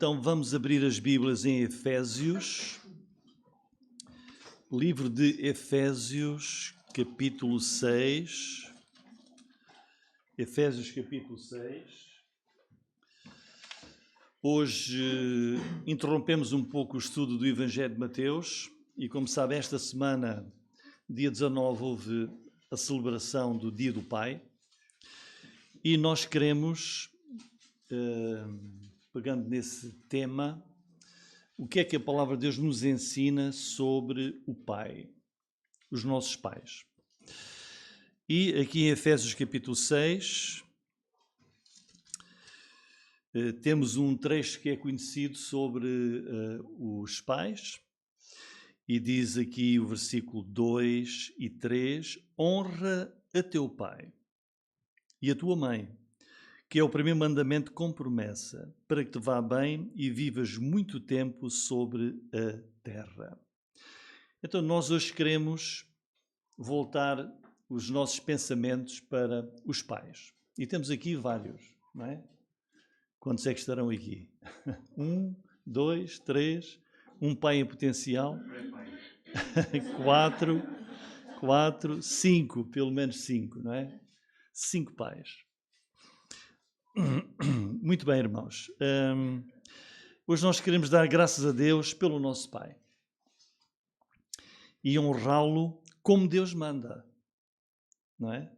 Então vamos abrir as Bíblias em Efésios, livro de Efésios, capítulo 6. Efésios, capítulo 6. Hoje interrompemos um pouco o estudo do Evangelho de Mateus e, como sabe, esta semana, dia 19, houve a celebração do Dia do Pai e nós queremos, pegando nesse tema, o que é que a Palavra de Deus nos ensina sobre o Pai, os nossos pais. E aqui em Efésios capítulo 6, temos um trecho que é conhecido sobre os pais, e diz aqui o versículo 2 e 3, honra a teu pai e a tua mãe, que é o primeiro mandamento com promessa, para que te vá bem e vivas muito tempo sobre a terra. Então nós hoje queremos voltar os nossos pensamentos para os pais. E temos aqui vários, não é? Quantos é que estarão aqui? 1, 2, 3, um pai em potencial. 4, 5, pelo menos 5, não é? 5 pais. Muito bem, irmãos. Hoje nós queremos dar graças a Deus pelo nosso Pai e honrá-lo como Deus manda, não é?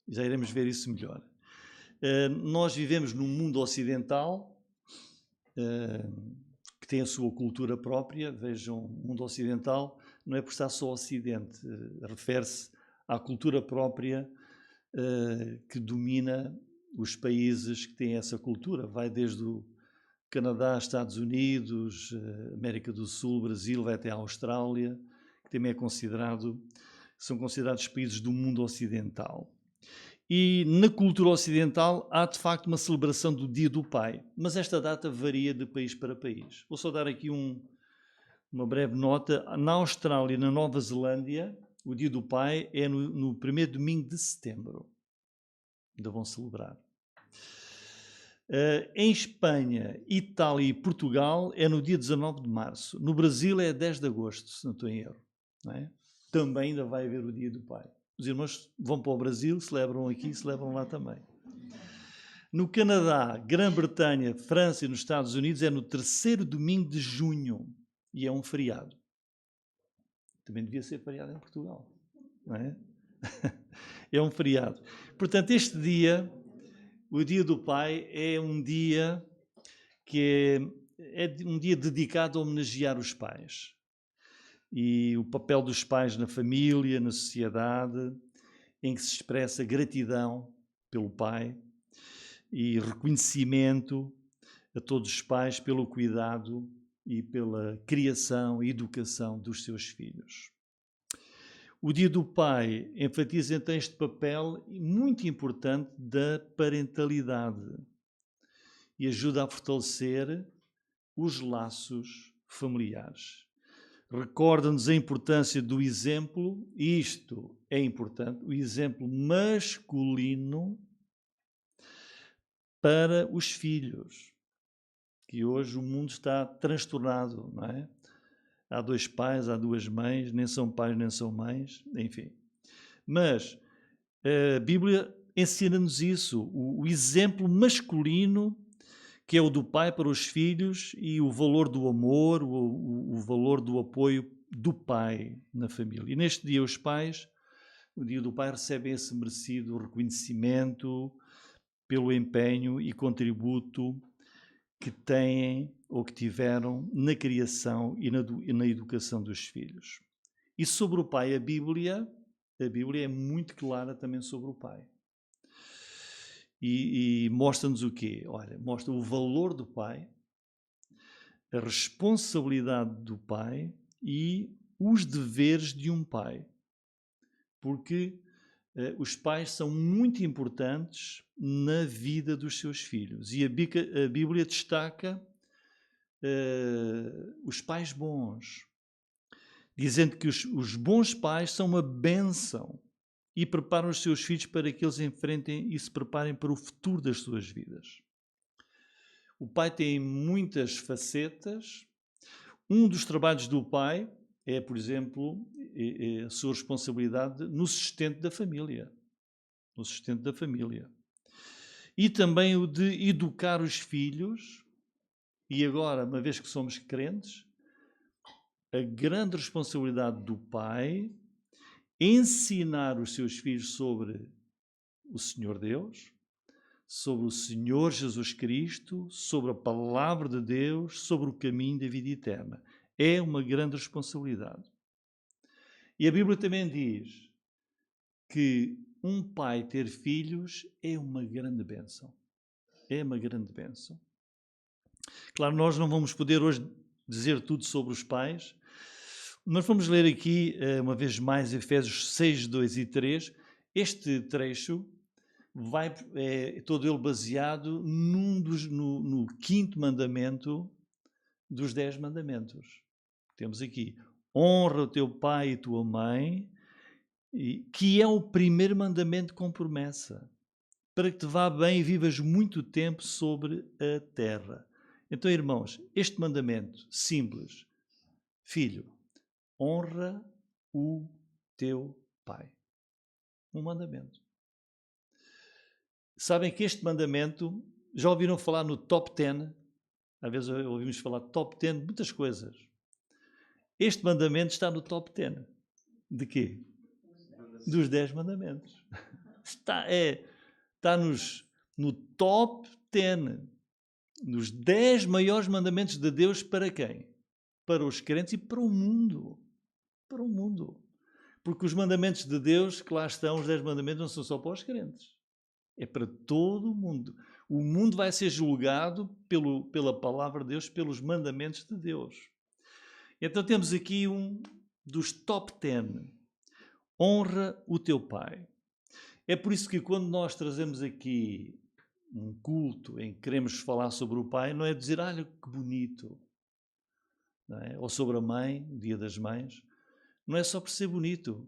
Já iremos ver isso melhor. Nós vivemos num mundo ocidental que tem a sua cultura própria. Vejam, o mundo ocidental não é por estar só Ocidente, refere-se à cultura própria que domina os países que têm essa cultura. Vai desde o Canadá, Estados Unidos, América do Sul, Brasil, vai até a Austrália, que também são considerados países do mundo ocidental. E na cultura ocidental há de facto uma celebração do Dia do Pai, mas esta data varia de país para país. Vou só dar aqui uma breve nota. Na Austrália e na Nova Zelândia, o Dia do Pai é no primeiro domingo de setembro. Ainda vão celebrar. Em Espanha, Itália e Portugal é no dia 19 de março. No Brasil é 10 de agosto, se não estou em erro. Não é? Também ainda vai haver o Dia do Pai. Os irmãos vão para o Brasil, celebram aqui, celebram lá também. No Canadá, Grã-Bretanha, França e nos Estados Unidos é no terceiro domingo de junho e é um feriado. Também devia ser feriado em Portugal, não é? É um feriado. Portanto, este dia, o Dia do Pai, é um dia que é um dia dedicado a homenagear os pais. E o papel dos pais na família, na sociedade, em que se expressa gratidão pelo pai e reconhecimento a todos os pais pelo cuidado e pela criação e educação dos seus filhos. O Dia do Pai enfatiza então este papel muito importante da parentalidade e ajuda a fortalecer os laços familiares. Recorda-nos a importância do exemplo, e isto é importante, o exemplo masculino para os filhos, que hoje o mundo está transtornado, não é? Há 2 pais, há 2 mães, nem são pais, nem são mães, enfim. Mas a Bíblia ensina-nos isso, o exemplo masculino, que é o do pai para os filhos, e o valor do amor, o valor do apoio do pai na família. E neste dia os pais, o Dia do Pai, recebem esse merecido reconhecimento pelo empenho e contributo que têm ou que tiveram na criação e na educação dos filhos. E sobre o pai, a Bíblia é muito clara também sobre o pai. E mostra-nos o quê? Olha, mostra o valor do pai, a responsabilidade do pai e os deveres de um pai. Porque os pais são muito importantes na vida dos seus filhos. E a Bíblia destaca os pais bons, dizendo que os bons pais são uma bênção e preparam os seus filhos para que eles enfrentem e se preparem para o futuro das suas vidas. O pai tem muitas facetas. Um dos trabalhos do pai é, por exemplo, a sua responsabilidade no sustento da família. No sustento da família. E também o de educar os filhos. E agora, uma vez que somos crentes, a grande responsabilidade do pai é ensinar os seus filhos sobre o Senhor Deus, sobre o Senhor Jesus Cristo, sobre a palavra de Deus, sobre o caminho da vida eterna. É uma grande responsabilidade. E a Bíblia também diz que um pai ter filhos é uma grande bênção. É uma grande bênção. Claro, nós não vamos poder hoje dizer tudo sobre os pais, mas vamos ler aqui, uma vez mais, Efésios 6, 2 e 3. Este trecho é todo ele baseado no quinto mandamento dos 10 mandamentos. Temos aqui, honra o teu pai e tua mãe, que é o primeiro mandamento com promessa, para que te vá bem e vivas muito tempo sobre a terra. Então, irmãos, este mandamento simples, filho, honra o teu pai. Um mandamento. Sabem que este mandamento, já ouviram falar no top 10? Às vezes ouvimos falar top 10 de muitas coisas. Este mandamento está no top 10. De quê? Dos 10 mandamentos. Está no top 10. Nos 10 maiores mandamentos de Deus para quem? Para os crentes e para o mundo. Para o mundo. Porque os mandamentos de Deus, que lá estão, os 10 mandamentos, não são só para os crentes. É para todo o mundo. O mundo vai ser julgado pela palavra de Deus, pelos mandamentos de Deus. Então temos aqui um dos top 10. Honra o teu pai. É por isso que quando nós trazemos aqui um culto em que queremos falar sobre o pai, não é dizer, olha que bonito, não é? Ou sobre a mãe, o dia das mães. Não é só por ser bonito.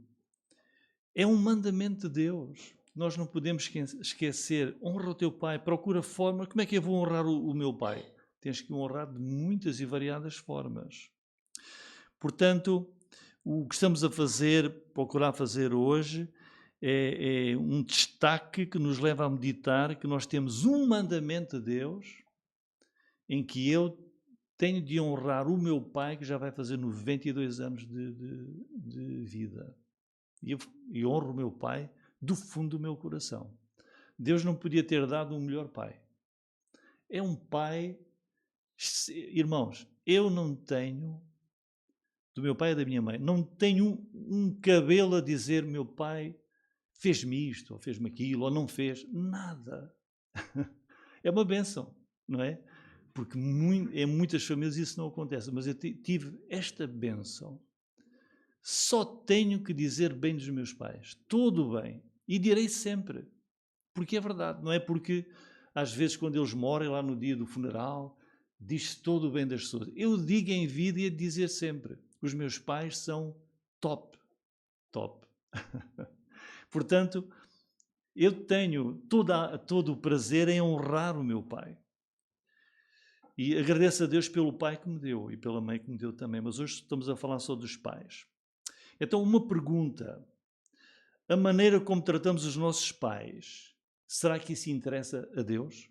É um mandamento de Deus. Nós não podemos esquecer, honra o teu pai, procura forma. Como é que eu vou honrar o meu pai? Tens que o honrar de muitas e variadas formas. Portanto, o que estamos a fazer, procurar fazer hoje, é um destaque que nos leva a meditar que nós temos um mandamento de Deus em que eu tenho de honrar o meu pai, que já vai fazer 92 anos de vida. E honro o meu pai do fundo do meu coração. Deus não podia ter dado um melhor pai. É um pai... Irmãos, eu não tenho, do meu pai e da minha mãe, não tenho um cabelo a dizer meu pai fez-me isto, ou fez-me aquilo, ou não fez. Nada. É uma bênção, não é? Porque em muitas famílias isso não acontece. Mas eu tive esta bênção. Só tenho que dizer bem dos meus pais. Todo bem. E direi sempre. Porque é verdade. Não é porque, às vezes, quando eles morrem lá no dia do funeral, diz-se todo o bem das pessoas. Eu digo em vida e a dizer sempre. Os meus pais são top. Top. Portanto, eu tenho todo o prazer em honrar o meu pai. E agradeço a Deus pelo pai que me deu e pela mãe que me deu também. Mas hoje estamos a falar só dos pais. Então, uma pergunta. A maneira como tratamos os nossos pais, será que isso interessa a Deus?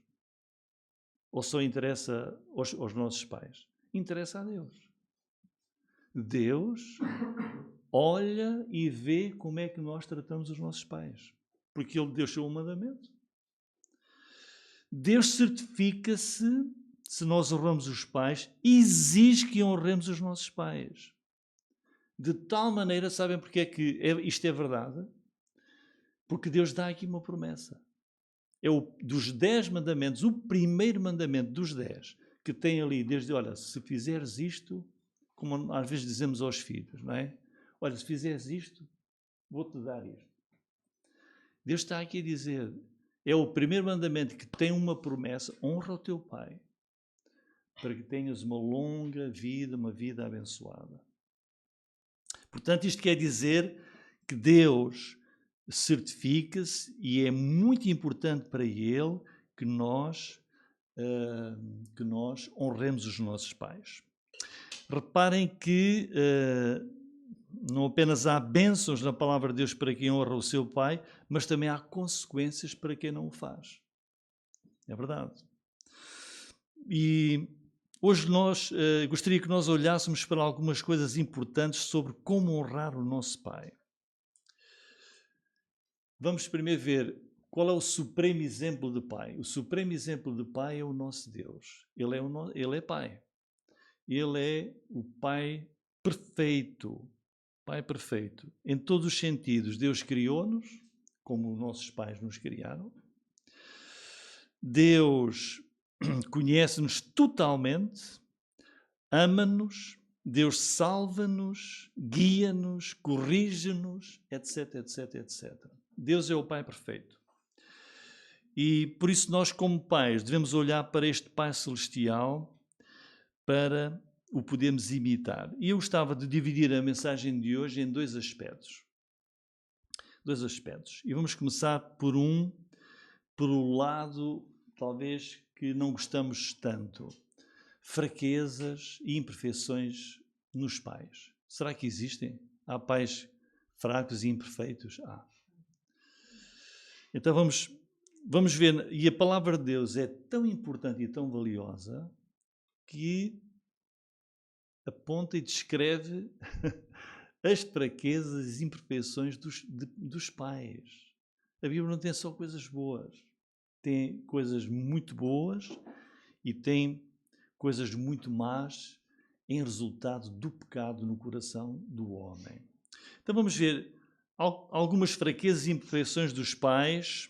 Ou só interessa aos nossos pais? Interessa a Deus. Deus olha e vê como é que nós tratamos os nossos pais. Porque Ele deixou um mandamento. Deus certifica-se, se nós honramos os pais, exige que honremos os nossos pais. De tal maneira, sabem porque é que isto é verdade? Porque Deus dá aqui uma promessa. É dos 10 mandamentos, o primeiro mandamento dos 10, que tem ali, desde, olha, se fizeres isto, como às vezes dizemos aos filhos, não é? Olha, se fizeres isto, vou-te dar isto. Deus está aqui a dizer, é o primeiro mandamento que tem uma promessa, honra o teu pai, para que tenhas uma longa vida, uma vida abençoada. Portanto, isto quer dizer que Deus certifica-se e é muito importante para Ele que nós que nós honremos os nossos pais. Reparem que não apenas há bênçãos na palavra de Deus para quem honra o seu pai, mas também há consequências para quem não o faz. É verdade. E hoje gostaria que nós olhássemos para algumas coisas importantes sobre como honrar o nosso pai. Vamos primeiro ver qual é o supremo exemplo de pai. O supremo exemplo de pai é o nosso Deus. Ele é pai. Ele é o pai perfeito. Pai perfeito. Em todos os sentidos. Deus criou-nos, como os nossos pais nos criaram. Deus conhece-nos totalmente, ama-nos, Deus salva-nos, guia-nos, corrige-nos, etc, etc, etc. Deus é o Pai perfeito. E por isso nós, como pais, devemos olhar para este Pai celestial para o podermos imitar. E eu gostava de dividir a mensagem de hoje em dois aspectos. E vamos começar por o lado, talvez, que não gostamos tanto. Fraquezas e imperfeições nos pais. Será que existem? Há pais fracos e imperfeitos? Há. Então vamos ver. E a palavra de Deus é tão importante e tão valiosa que aponta e descreve as fraquezas e imperfeições dos pais. A Bíblia não tem só coisas boas. Tem coisas muito boas e tem coisas muito más em resultado do pecado no coração do homem. Então vamos ver algumas fraquezas e imperfeições dos pais,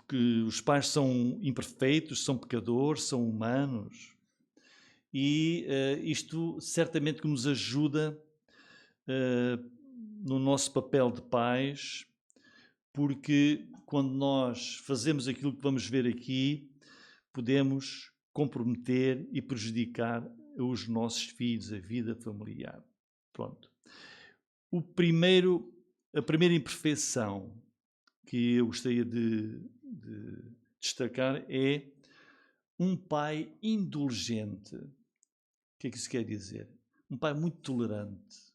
que os pais são imperfeitos, são pecadores, são humanos, e isto certamente que nos ajuda no nosso papel de pais, porque quando nós fazemos aquilo que vamos ver aqui, podemos comprometer e prejudicar os nossos filhos, a vida familiar. Pronto. A primeira imperfeição que eu gostaria de destacar é um pai indulgente. O que é que isso quer dizer? Um pai muito tolerante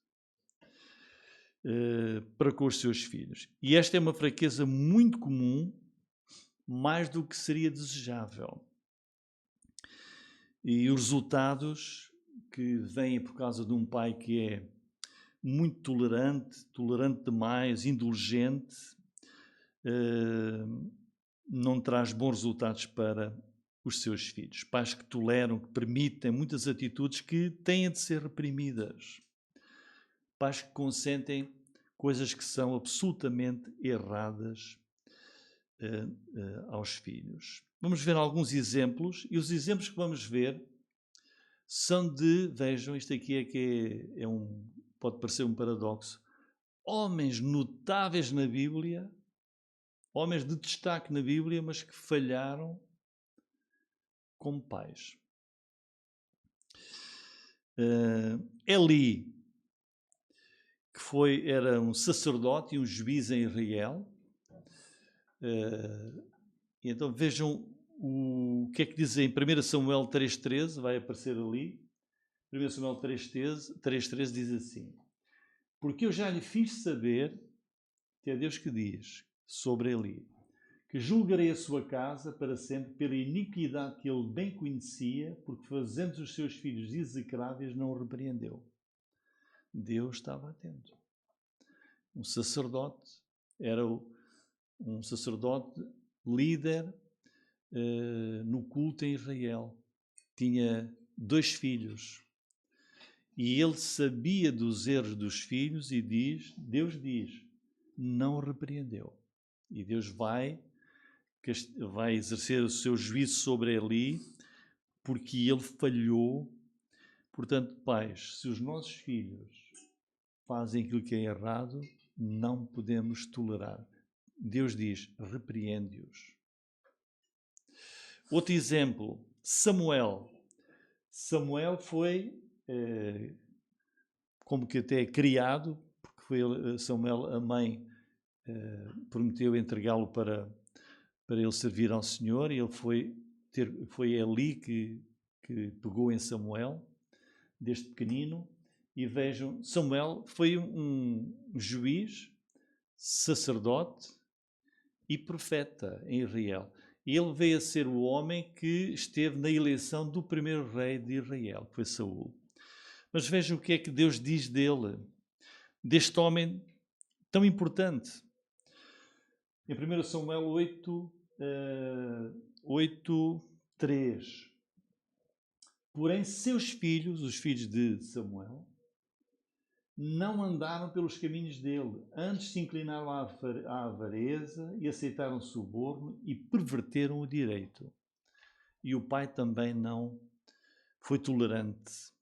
para com os seus filhos. E esta é uma fraqueza muito comum, mais do que seria desejável. E os resultados que vêm por causa de um pai que é muito tolerante demais, indulgente, não traz bons resultados para os seus filhos. Pais que toleram, que permitem muitas atitudes que têm de ser reprimidas. Pais que consentem coisas que são absolutamente erradas aos filhos. Vamos ver alguns exemplos, e os exemplos que vamos ver são vejam, isto aqui pode parecer um paradoxo, homens notáveis na Bíblia, homens de destaque na Bíblia, mas que falharam como pais. Eli, que era um sacerdote e um juiz em Israel. Então vejam o que é que diz em 1 Samuel 3,13, vai aparecer ali. 1 Samuel 3,13 diz assim: porque eu já lhe fiz saber, que é Deus que diz sobre Eli, que julgarei a sua casa para sempre pela iniquidade que ele bem conhecia, porque fazendo os seus filhos execráveis não o repreendeu. Deus estava atento. Um sacerdote, era um sacerdote líder no culto em Israel. Tinha 2 filhos. E ele sabia dos erros dos filhos e Deus diz, não o repreendeu. E Deus vai exercer o seu juízo sobre Eli, porque ele falhou. Portanto, pais, se os nossos filhos fazem aquilo que é errado, não podemos tolerar. Deus diz, repreende-os. Outro exemplo, Samuel. Samuel foi como que até criado, porque foi Samuel, a mãe prometeu entregá-lo para para ele servir ao Senhor, e ele foi Eli que pegou em Samuel, desde pequenino, e vejam, Samuel foi um juiz, sacerdote e profeta em Israel. E ele veio a ser o homem que esteve na eleição do primeiro rei de Israel, que foi Saul. Mas vejam o que é que Deus diz dele, deste homem tão importante. Em 1 Samuel 8:3. Porém, seus filhos, os filhos de Samuel, não andaram pelos caminhos dele, antes se inclinaram à avareza e aceitaram suborno e perverteram o direito. E o pai também não foi tolerante.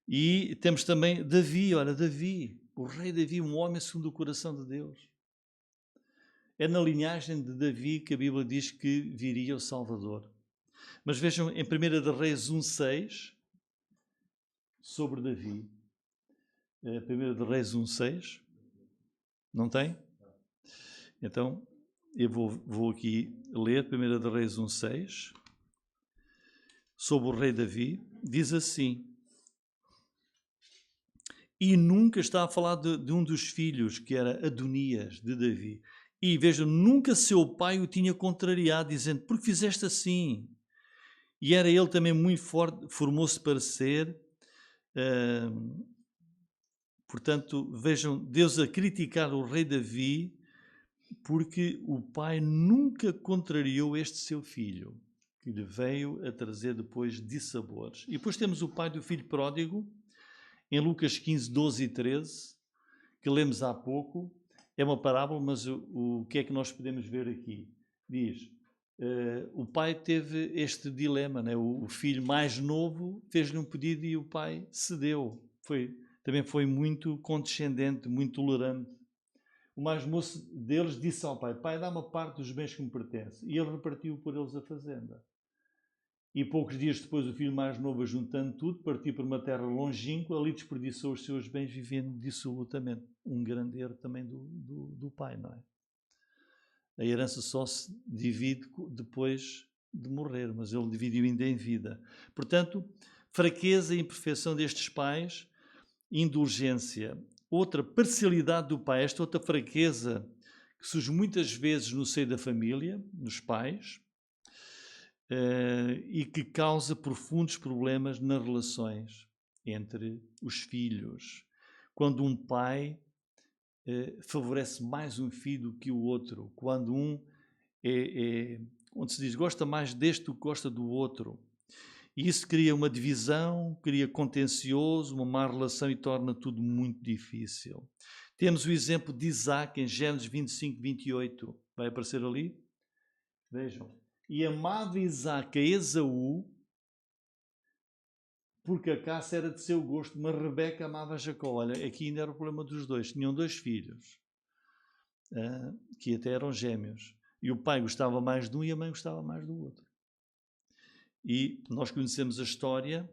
E temos também Davi, o rei Davi, um homem segundo o coração de Deus. É na linhagem de Davi que a Bíblia diz que viria o Salvador. Mas vejam em 1 de Reis 1:6, sobre Davi. 1 de Reis 1:6, não tem? Então, eu vou aqui ler 1 de Reis 1:6, sobre o rei Davi, diz assim: e nunca está a falar de um dos filhos, que era Adonias, de Davi. E vejam, nunca seu pai o tinha contrariado, dizendo, por que fizeste assim? E era ele também muito forte, formou-se para ser. Portanto, vejam, Deus a criticar o rei Davi, porque o pai nunca contrariou este seu filho, que lhe veio a trazer depois dissabores. E depois temos o pai do filho pródigo, em Lucas 15, 12 e 13, que lemos há pouco. É uma parábola, mas o que é que nós podemos ver aqui? Diz, o pai teve este dilema, né? O filho mais novo fez-lhe um pedido e o pai cedeu. Também foi muito condescendente, muito tolerante. O mais moço deles disse ao pai, pai, dá uma parte dos bens que me pertence. E ele repartiu por eles a fazenda. E poucos dias depois o filho mais novo, juntando tudo, partiu para uma terra longínqua, ali desperdiçou os seus bens vivendo dissolutamente. Um grande erro também do pai, não é? A herança só se divide depois de morrer, mas ele dividiu ainda em vida. Portanto, fraqueza e imperfeição destes pais, indulgência. Outra parcialidade do pai, esta outra fraqueza que surge muitas vezes no seio da família, nos pais, e que causa profundos problemas nas relações entre os filhos. Quando um pai favorece mais um filho do que o outro, quando um onde se diz gosta mais deste do que gosta do outro. E isso cria uma divisão, cria contencioso, uma má relação e torna tudo muito difícil. Temos o exemplo de Isaac em Gênesis 25, 28. Vai aparecer ali? Vejam. E amava Isaac a Esaú, porque a caça era de seu gosto, mas Rebeca amava Jacó. Olha, aqui ainda era o problema dos dois. Tinham dois filhos, que até eram gêmeos. E o pai gostava mais de um e a mãe gostava mais do outro. E nós conhecemos a história,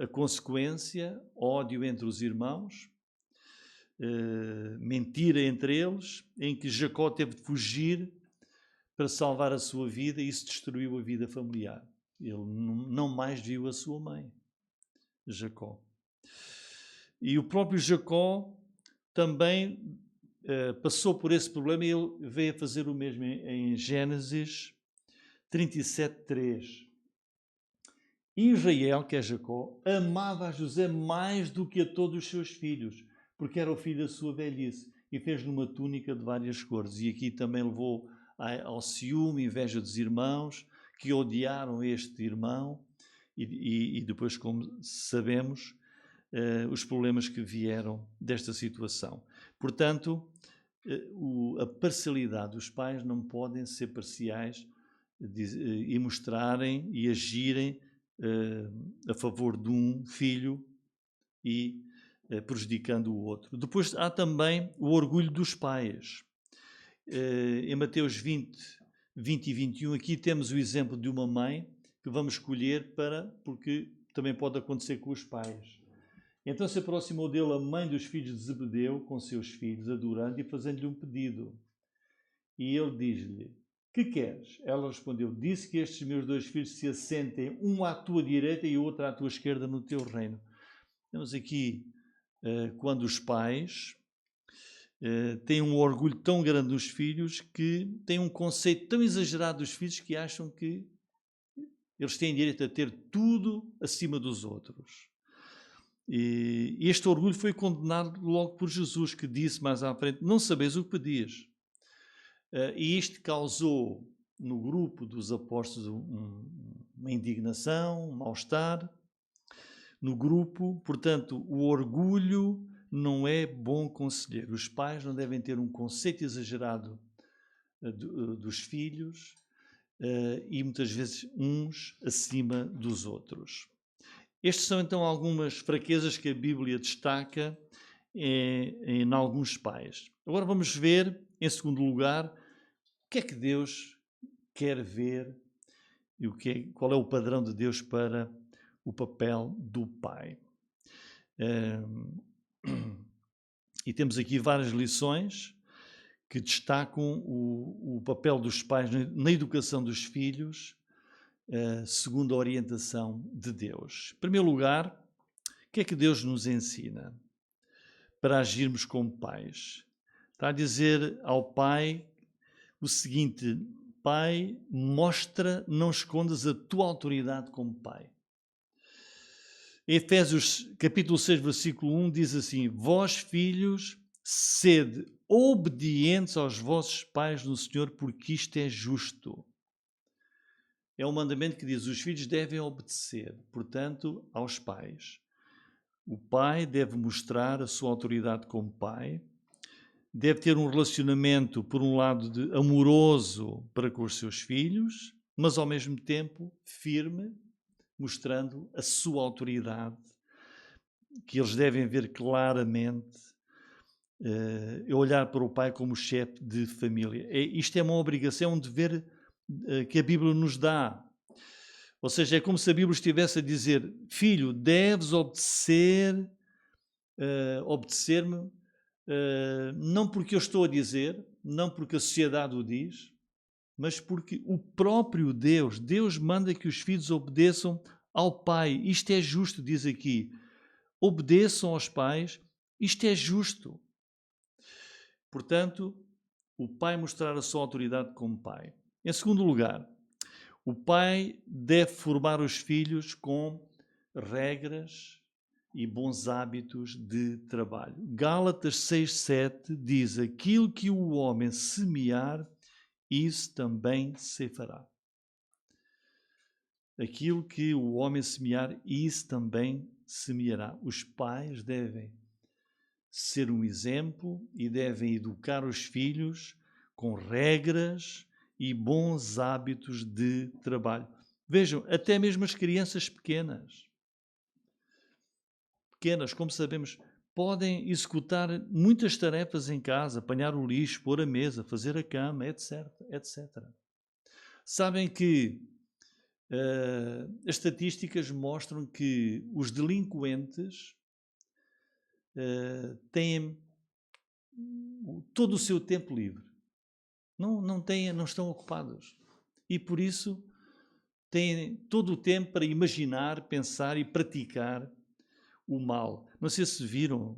a consequência, ódio entre os irmãos, mentira entre eles, em que Jacó teve de fugir para salvar a sua vida, e isso destruiu a vida familiar. Ele não mais viu a sua mãe, Jacó. E o próprio Jacó também passou por esse problema, e ele veio a fazer o mesmo em Gênesis 37:3. Israel, que é Jacó, amava a José mais do que a todos os seus filhos, porque era o filho da sua velhice, e fez-lhe uma túnica de várias cores. E aqui também levou ao ciúme, inveja dos irmãos, que odiaram este irmão, e depois, como sabemos, os problemas que vieram desta situação. Portanto, a parcialidade dos pais não podem ser parciais e mostrarem e agirem a favor de um filho e prejudicando o outro. Depois há também o orgulho dos pais. Em Mateus 20 e 21, aqui temos o exemplo de uma mãe que vamos escolher porque também pode acontecer com os pais. Então se aproximou dele a mãe dos filhos de Zebedeu com seus filhos, adorando e fazendo-lhe um pedido. E ele diz-lhe: que queres? Ela respondeu: disse que estes meus 2 filhos se assentem, um à tua direita e o outro à tua esquerda no teu reino. Temos aqui quando os pais têm um orgulho tão grande dos filhos que têm um conceito tão exagerado dos filhos que acham que eles têm direito a ter tudo acima dos outros. E este orgulho foi condenado logo por Jesus, que disse mais à frente: não sabeis o que pedias. E isto causou no grupo dos apóstolos uma indignação, um mal-estar no grupo. Portanto, o orgulho não é bom conselheiro. Os pais não devem ter um conceito exagerado dos filhos e muitas vezes uns acima dos outros. Estas são então algumas fraquezas que a Bíblia destaca em alguns pais. Agora vamos ver, em segundo lugar, o que é que Deus quer ver e qual é o padrão de Deus para o papel do pai. E temos aqui várias lições que destacam o papel dos pais na educação dos filhos, segundo a orientação de Deus. Em primeiro lugar, o que é que Deus nos ensina para agirmos como pais? Está a dizer ao pai o seguinte: pai, mostra, não escondas a tua autoridade como pai. Em Efésios capítulo 6, versículo 1 diz assim: vós filhos, sede obedientes aos vossos pais no Senhor, porque isto é justo. É um mandamento que diz: os filhos devem obedecer, portanto, aos pais. O pai deve mostrar a sua autoridade como pai, deve ter um relacionamento, por um lado, amoroso para com os seus filhos, mas ao mesmo tempo firme, mostrando a sua autoridade, que eles devem ver claramente, olhar para o pai como chefe de família. Isto é uma obrigação, um dever que a Bíblia nos dá. Ou seja, é como se a Bíblia estivesse a dizer: filho, deves obedecer, obedecer-me, não porque eu estou a dizer, não porque a sociedade o diz, mas porque o próprio Deus manda que os filhos obedeçam ao pai. Isto é justo, diz aqui. Obedeçam aos pais, isto é justo. Portanto, o pai mostrar a sua autoridade como pai. Em segundo lugar, o pai deve formar os filhos com regras e bons hábitos de trabalho. Gálatas 6:7 diz: aquilo que o homem semear, isso também se fará. Aquilo que o homem semear, isso também semeará. Os pais devem ser um exemplo e devem educar os filhos com regras e bons hábitos de trabalho. Vejam, até mesmo as crianças pequenas, como sabemos, podem executar muitas tarefas em casa: apanhar o lixo, pôr a mesa, fazer a cama, etc, etc. Sabem que as estatísticas mostram que os delinquentes têm todo o seu tempo livre. Não estão ocupados. E por isso têm todo o tempo para imaginar, pensar e praticar o mal. Não sei se viram,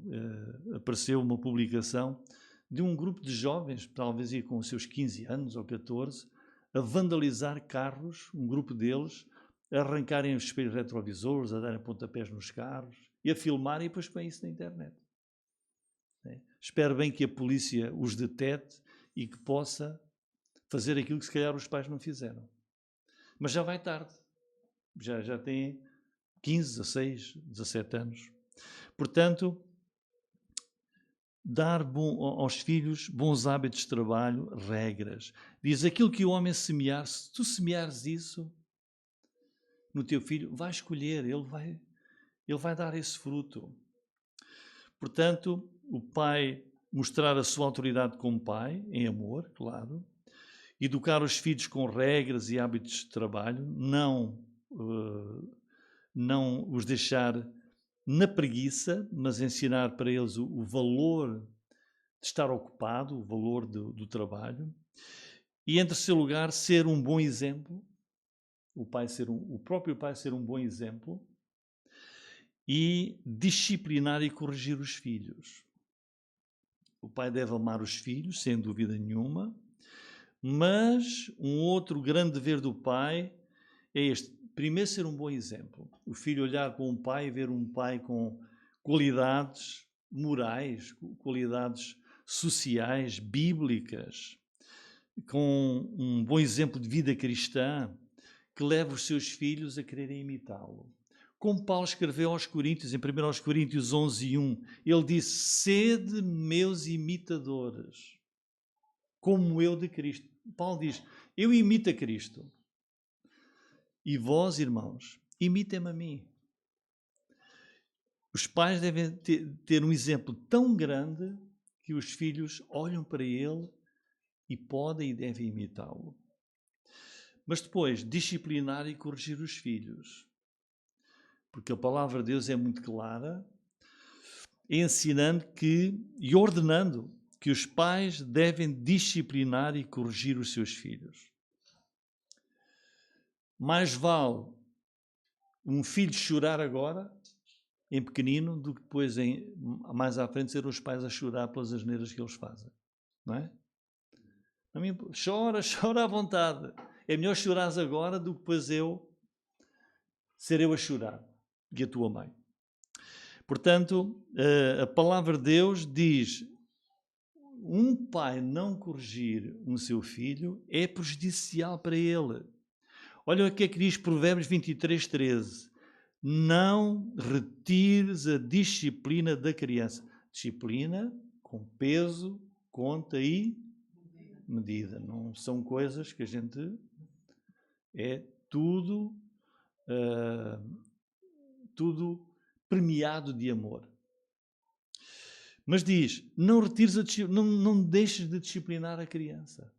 apareceu uma publicação de um grupo de jovens, talvez com os seus 15 anos ou 14, a vandalizar carros, um grupo deles, a arrancarem os espelhos retrovisores, a darem pontapés nos carros e a filmarem e depois põem isso na internet. Espero bem que a polícia os detete e que possa fazer aquilo que se calhar os pais não fizeram. Mas já vai tarde. Já têm 15, 16, 17 anos. Portanto, dar aos filhos bons hábitos de trabalho, regras. Diz: aquilo que o homem semear, se tu semeares isso no teu filho, vai escolher, ele vai dar esse fruto. Portanto, o pai mostrar a sua autoridade como pai, em amor, claro. Educar os filhos com regras e hábitos de trabalho, não os deixar na preguiça, mas ensinar para eles o valor de estar ocupado, o valor do trabalho. E, em terceiro lugar, ser um bom exemplo. O próprio pai ser um bom exemplo. E disciplinar e corrigir os filhos. O pai deve amar os filhos, sem dúvida nenhuma. Mas um outro grande dever do pai é este. Primeiro, ser um bom exemplo. O filho olhar para um pai e ver um pai com qualidades morais, qualidades sociais, bíblicas, com um bom exemplo de vida cristã, que leva os seus filhos a quererem imitá-lo. Como Paulo escreveu aos Coríntios, em 1 Coríntios 11:1, ele disse: sede meus imitadores, como eu de Cristo. Paulo diz: eu imito a Cristo. E vós, irmãos, imitem-me a mim. Os pais devem ter um exemplo tão grande que os filhos olham para ele e podem e devem imitá-lo. Mas depois, disciplinar e corrigir os filhos. Porque a palavra de Deus é muito clara, ensinando e ordenando que os pais devem disciplinar e corrigir os seus filhos. Mais vale um filho chorar agora, em pequenino, do que depois, mais à frente, ser os pais a chorar pelas asneiras que eles fazem. Não é? Chora à vontade. É melhor chorares agora do que depois ser eu a chorar e a tua mãe. Portanto, a palavra de Deus diz: um pai não corrigir um seu filho é prejudicial para ele. Olha o que é que diz Provérbios 23:13. Não retires a disciplina da criança. Disciplina com peso, conta e medida. Não são coisas que a gente... É tudo premiado de amor. Mas diz, não retires não deixes de disciplinar a criança.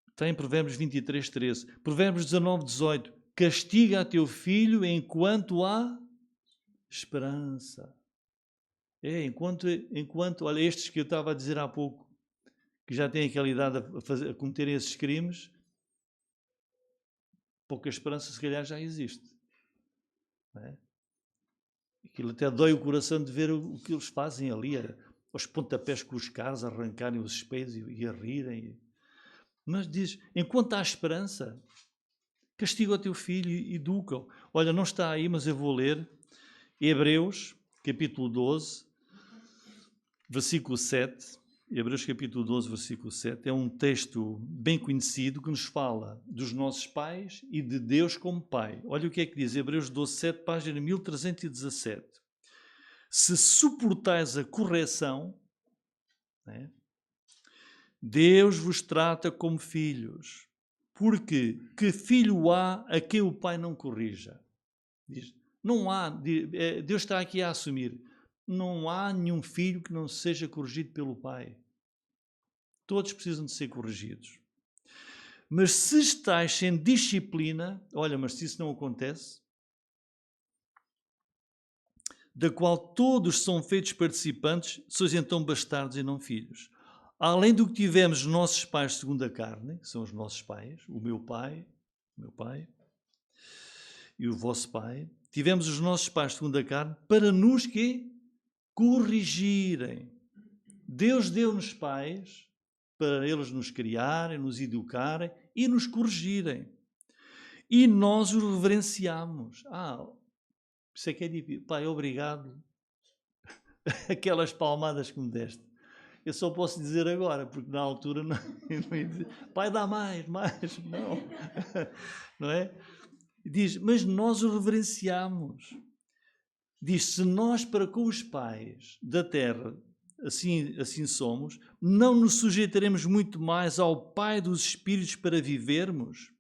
Está em Provérbios 23:13. Provérbios 19:18. Castiga a teu filho enquanto há esperança. Enquanto, olha, estes que eu estava a dizer há pouco, que já têm aquela idade a cometerem esses crimes, pouca esperança se calhar já existe. Não é? Aquilo até dói o coração de ver o que eles fazem ali, aos pontapés com os carros, a arrancarem os espelhos e a rirem. Mas diz, enquanto há esperança, castiga o teu filho e educa-o. Olha, não está aí, mas eu vou ler. Hebreus, capítulo 12, versículo 7. Hebreus, capítulo 12, versículo 7. É um texto bem conhecido que nos fala dos nossos pais e de Deus como Pai. Olha o que é que diz. Hebreus 12, 7, página 1317. Se suportais a correção, né, Deus vos trata como filhos, porque que filho há a quem o pai não corrija? Diz, não há, Deus está aqui a assumir, não há nenhum filho que não seja corrigido pelo pai. Todos precisam de ser corrigidos. Mas se estáis sem disciplina, olha, mas se isso não acontece, da qual todos são feitos participantes, sois então bastardos e não filhos. Além do que tivemos os nossos pais segundo a carne, que são os nossos pais, o meu pai e o vosso pai, tivemos os nossos pais segundo a carne para nos corrigirem. Deus deu-nos pais para eles nos criarem, nos educarem e nos corrigirem. E nós os reverenciamos. Isso é que é difícil. Pai, obrigado. Aquelas palmadas que me deste. Eu só posso dizer agora, porque na altura não ia dizer, pai, dá mais, não. Não é? Diz, mas nós o reverenciamos. Diz, se nós para com os pais da terra assim somos, não nos sujeitaremos muito mais ao Pai dos Espíritos para vivermos?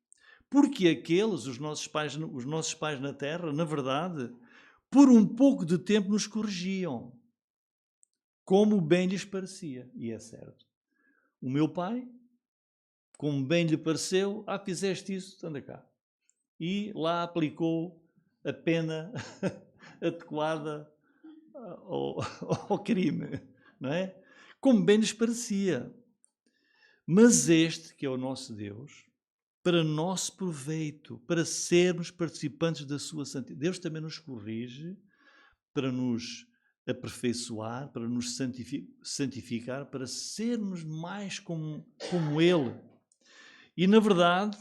Porque aqueles, os nossos pais na terra, na verdade, por um pouco de tempo nos corrigiam, como bem lhes parecia. E é certo. O meu pai, como bem lhe pareceu, fizeste isso, anda cá. E lá aplicou a pena adequada ao crime. não é? Como bem lhes parecia. Mas este, que é o nosso Deus, para nosso proveito, para sermos participantes da sua santidade. Deus também nos corrige para nos aperfeiçoar, para nos santificar, para sermos mais como Ele. E, na verdade,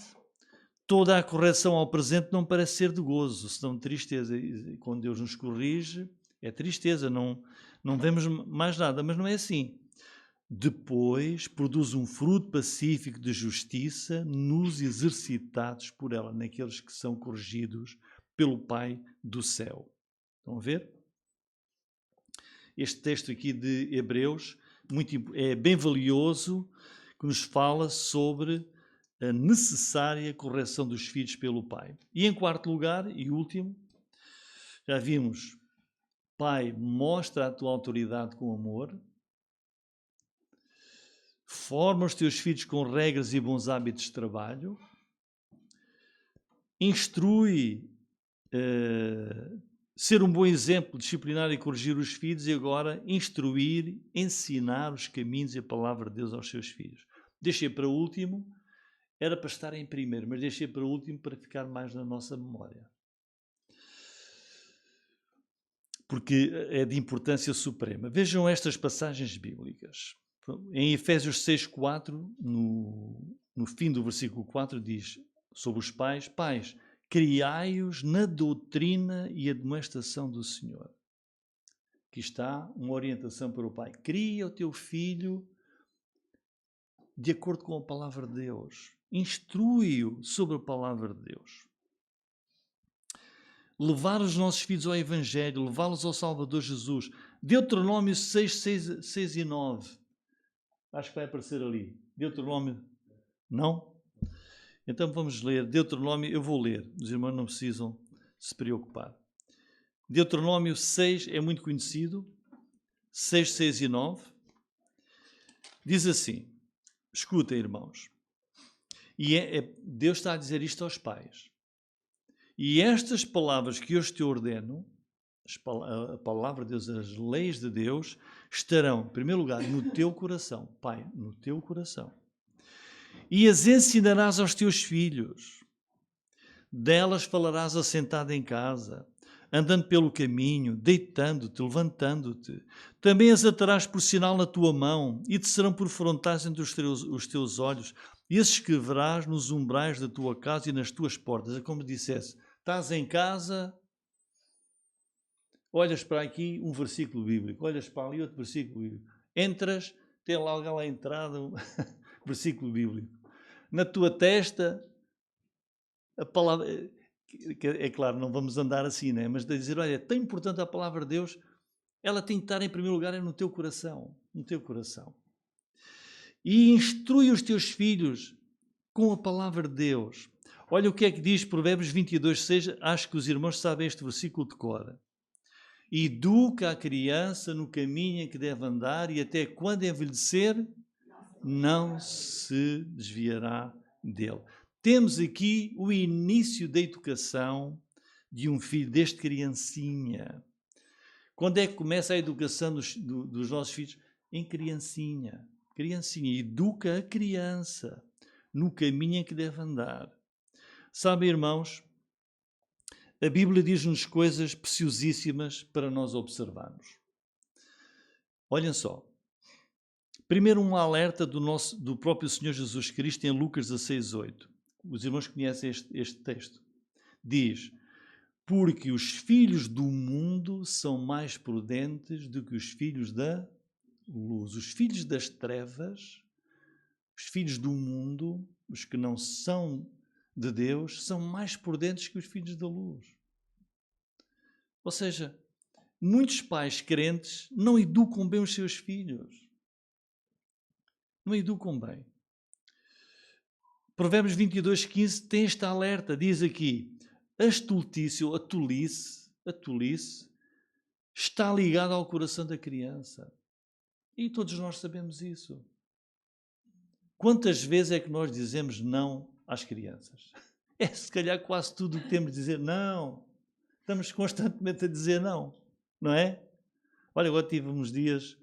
toda a correção ao presente não parece ser de gozo, senão de tristeza. E quando Deus nos corrige, é tristeza, não vemos mais nada, mas não é assim. Depois produz um fruto pacífico de justiça nos exercitados por ela, naqueles que são corrigidos pelo Pai do céu. Estão a ver? Este texto aqui de Hebreus é bem valioso, que nos fala sobre a necessária correção dos filhos pelo Pai. E em quarto lugar, e último, já vimos, Pai, mostra a tua autoridade com amor, forma os teus filhos com regras e bons hábitos de trabalho, instrui, ser um bom exemplo, disciplinar e corrigir os filhos, e agora instruir, ensinar os caminhos e a palavra de Deus aos seus filhos. Deixei para último, era para estar em primeiro, mas deixei para último para ficar mais na nossa memória. Porque é de importância suprema. Vejam estas passagens bíblicas. Em Efésios 6,4, no fim do versículo 4, diz sobre os pais: Pais, criai-os na doutrina e admoestação do Senhor. Aqui está uma orientação para o pai. Cria o teu filho de acordo com a palavra de Deus. Instrui-o sobre a palavra de Deus. Levar os nossos filhos ao Evangelho, levá-los ao Salvador Jesus. Deuteronômio 6 e 9. Acho que vai aparecer ali. Deuteronômio. Não? Então vamos ler Deuteronômio. Eu vou ler. Os irmãos não precisam se preocupar. Deuteronômio 6 é muito conhecido. 6 e 9. Diz assim. Escutem, irmãos. E Deus está a dizer isto aos pais. E estas palavras que hoje te ordeno, a palavra de Deus, as leis de Deus, estarão, em primeiro lugar, no teu coração. Pai, no teu coração. E as ensinarás aos teus filhos. Delas falarás assentado em casa, andando pelo caminho, deitando-te, levantando-te. Também as atarás por sinal na tua mão, e te serão por frontais entre os teus olhos, e as escreverás nos umbrais da tua casa e nas tuas portas. É como dissesse, estás em casa, olhas para aqui um versículo bíblico, olhas para ali outro versículo bíblico. Entras, tem lá alguém lá à entrada, um versículo bíblico. Na tua testa, a palavra... É claro, não vamos andar assim, né? Mas de dizer, olha, é tão importante a palavra de Deus, ela tem que estar em primeiro lugar no teu coração. No teu coração. E instrui os teus filhos com a palavra de Deus. Olha o que é que diz Provérbios 22:6, acho que os irmãos sabem este versículo de cor. Educa a criança no caminho em que deve andar e até quando envelhecer, não se desviará dele. Temos aqui o início da educação de um filho, deste criancinha. Quando é que começa a educação dos nossos filhos? Em criancinha. Criancinha, educa a criança no caminho em que deve andar. Sabem, irmãos, a Bíblia diz-nos coisas preciosíssimas para nós observarmos. Olhem só. Primeiro um alerta do próprio Senhor Jesus Cristo em Lucas 16:8. Os irmãos conhecem este texto. Diz, porque os filhos do mundo são mais prudentes do que os filhos da luz. Os filhos das trevas, os filhos do mundo, os que não são de Deus, são mais prudentes que os filhos da luz. Ou seja, muitos pais crentes não educam bem os seus filhos. Não educam bem. Provérbios 22:15 tem este alerta, diz aqui, a estultícia ou a tolice está ligada ao coração da criança. E todos nós sabemos isso. Quantas vezes é que nós dizemos não às crianças? É se calhar quase tudo o que temos de dizer não. Estamos constantemente a dizer não, não é? Olha, agora tive uns dias,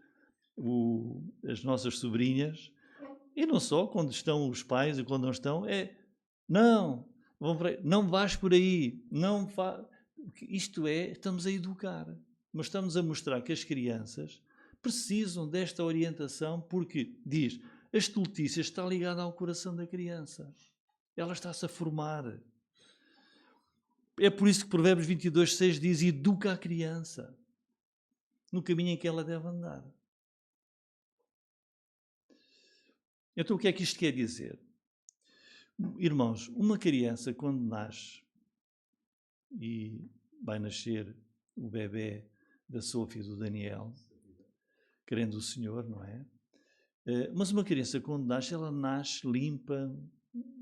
as nossas sobrinhas, e não só, quando estão os pais e quando não estão, não, não vais por aí, não fa... Isto é, estamos a educar, mas estamos a mostrar que as crianças precisam desta orientação, porque, diz, a estultícia está ligada ao coração da criança. Ela está-se a formar. É por isso que Provérbios 22:6 diz: educa a criança no caminho em que ela deve andar. Então, o que é que isto quer dizer? Irmãos, uma criança quando nasce, e vai nascer o bebê da Sofia e do Daniel, querendo o Senhor, não é? Mas uma criança quando nasce, ela nasce limpa,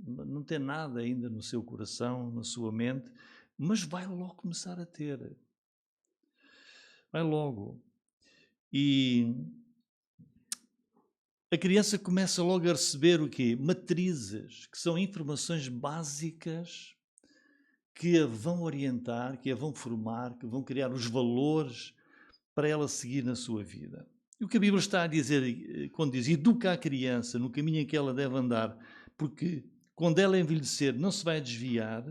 não tem nada ainda no seu coração, na sua mente, mas vai logo começar a ter. Vai logo. E a criança começa logo a receber o quê? Matrizes, que são informações básicas que a vão orientar, que a vão formar, que vão criar os valores para ela seguir na sua vida. E o que a Bíblia está a dizer, quando diz educa a criança no caminho em que ela deve andar, porque quando ela envelhecer não se vai desviar,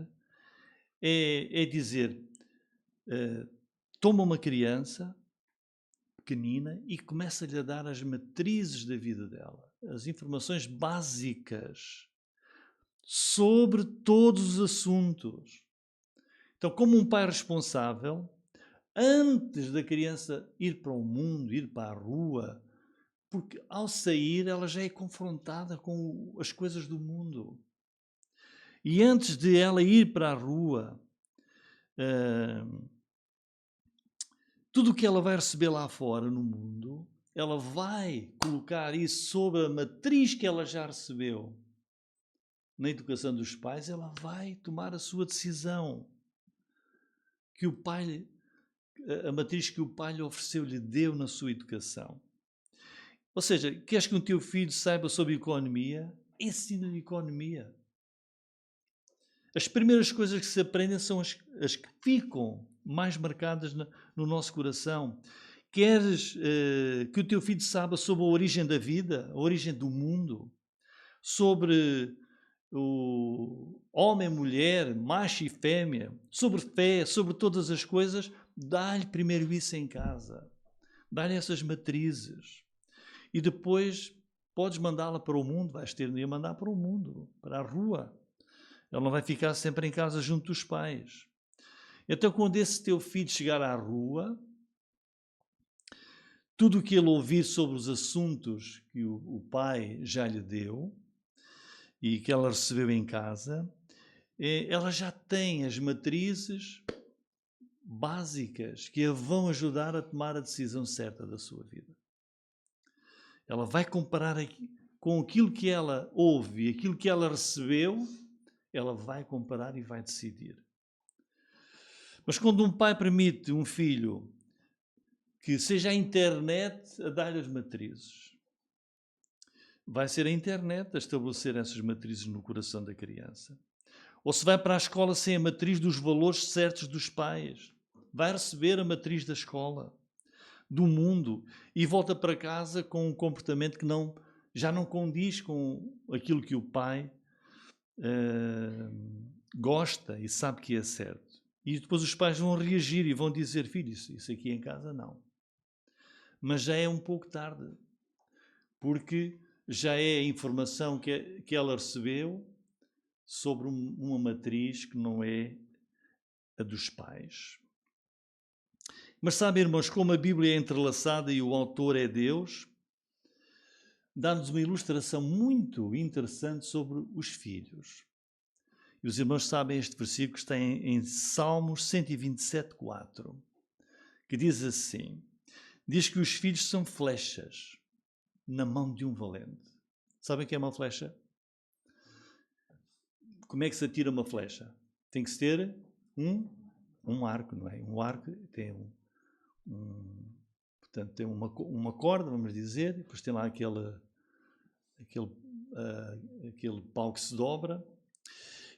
é dizer, toma uma criança pequenina e começa-lhe a dar as matrizes da vida dela, as informações básicas sobre todos os assuntos. Então, como um pai responsável, antes da criança ir para o mundo, ir para a rua, porque ao sair ela já é confrontada com as coisas do mundo. E antes de ela ir para a rua, tudo o que ela vai receber lá fora no mundo, ela vai colocar isso sobre a matriz que ela já recebeu na educação dos pais, ela vai tomar a sua decisão. Que o pai, a matriz que o pai lhe ofereceu, lhe deu na sua educação. Ou seja, queres que o teu filho saiba sobre economia? Ensina-lhe economia. As primeiras coisas que se aprendem são as que ficam mais marcadas no nosso coração. Queres que o teu filho saiba sobre a origem da vida, a origem do mundo, sobre o homem, mulher, macho e fêmea, sobre fé, sobre todas as coisas, dá-lhe primeiro isso em casa. Dá-lhe essas matrizes. E depois podes mandá-la para o mundo, vais ter de a mandar para o mundo, para a rua. Ela não vai ficar sempre em casa junto dos pais. Então, quando esse teu filho chegar à rua, tudo o que ele ouvir sobre os assuntos que o pai já lhe deu e que ela recebeu em casa, ela já tem as matrizes básicas que a vão ajudar a tomar a decisão certa da sua vida. Ela vai comparar com aquilo que ela ouve e aquilo que ela recebeu, ela vai comparar e vai decidir. Mas quando um pai permite um filho que seja a internet a dar-lhe as matrizes, vai ser a internet a estabelecer essas matrizes no coração da criança. Ou se vai para a escola sem a matriz dos valores certos dos pais, vai receber a matriz da escola, do mundo, e volta para casa com um comportamento que já não condiz com aquilo que o pai gosta e sabe que é certo. E depois os pais vão reagir e vão dizer, filho, isso aqui em casa não. Mas já é um pouco tarde, porque já é a informação que ela recebeu sobre uma matriz que não é a dos pais. Mas sabem, irmãos, como a Bíblia é entrelaçada e o autor é Deus, dá-nos uma ilustração muito interessante sobre os filhos. E os irmãos sabem, este versículo está em Salmos 127:4, que diz assim, diz que os filhos são flechas na mão de um valente. Sabem o que é uma flecha? Como é que se atira uma flecha? Tem que se ter um arco, não é? Um arco tem portanto, tem uma corda, vamos dizer, depois tem lá aquele pau que se dobra.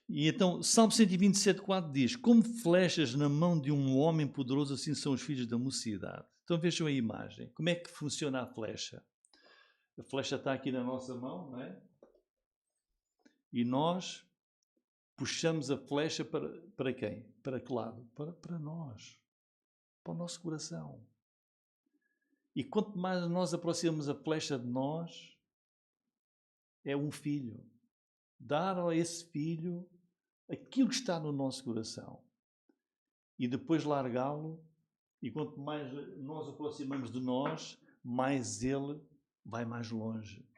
E então, Salmo 127:4 diz, como flechas na mão de um homem poderoso, assim são os filhos da mocidade. Então vejam a imagem. Como é que funciona a flecha? A flecha está aqui na nossa mão, não é? E nós puxamos a flecha para quem? Para que lado? Para nós. Para o nosso coração. E quanto mais nós aproximamos a flecha de nós, é um filho. Dar a esse filho aquilo que está no nosso coração. E depois largá-lo. E quanto mais nós aproximamos de nós, mais ele vai mais longe.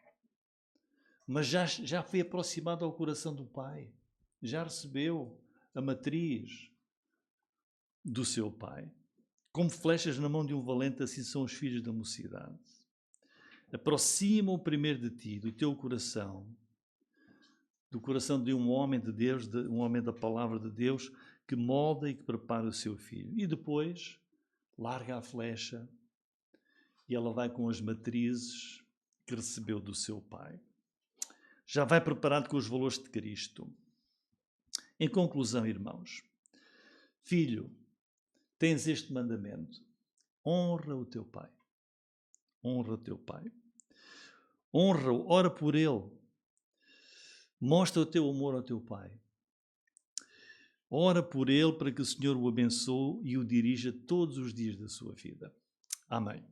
Mas já foi aproximado ao coração do Pai. Já recebeu a matriz do seu Pai. Como flechas na mão de um valente, assim são os filhos da mocidade. Aproxima-o primeiro de ti, do teu coração, do coração de um homem de Deus, de um homem da palavra de Deus, que molda e que prepara o seu filho. E depois, larga a flecha e ela vai com as matrizes que recebeu do seu Pai. Já vai preparado com os valores de Cristo. Em conclusão, irmãos, filho, tens este mandamento: honra o teu pai. Honra o teu pai. Honra-o, ora por ele. Mostra o teu amor ao teu pai. Ora por ele para que o Senhor o abençoe e o dirija todos os dias da sua vida. Amém.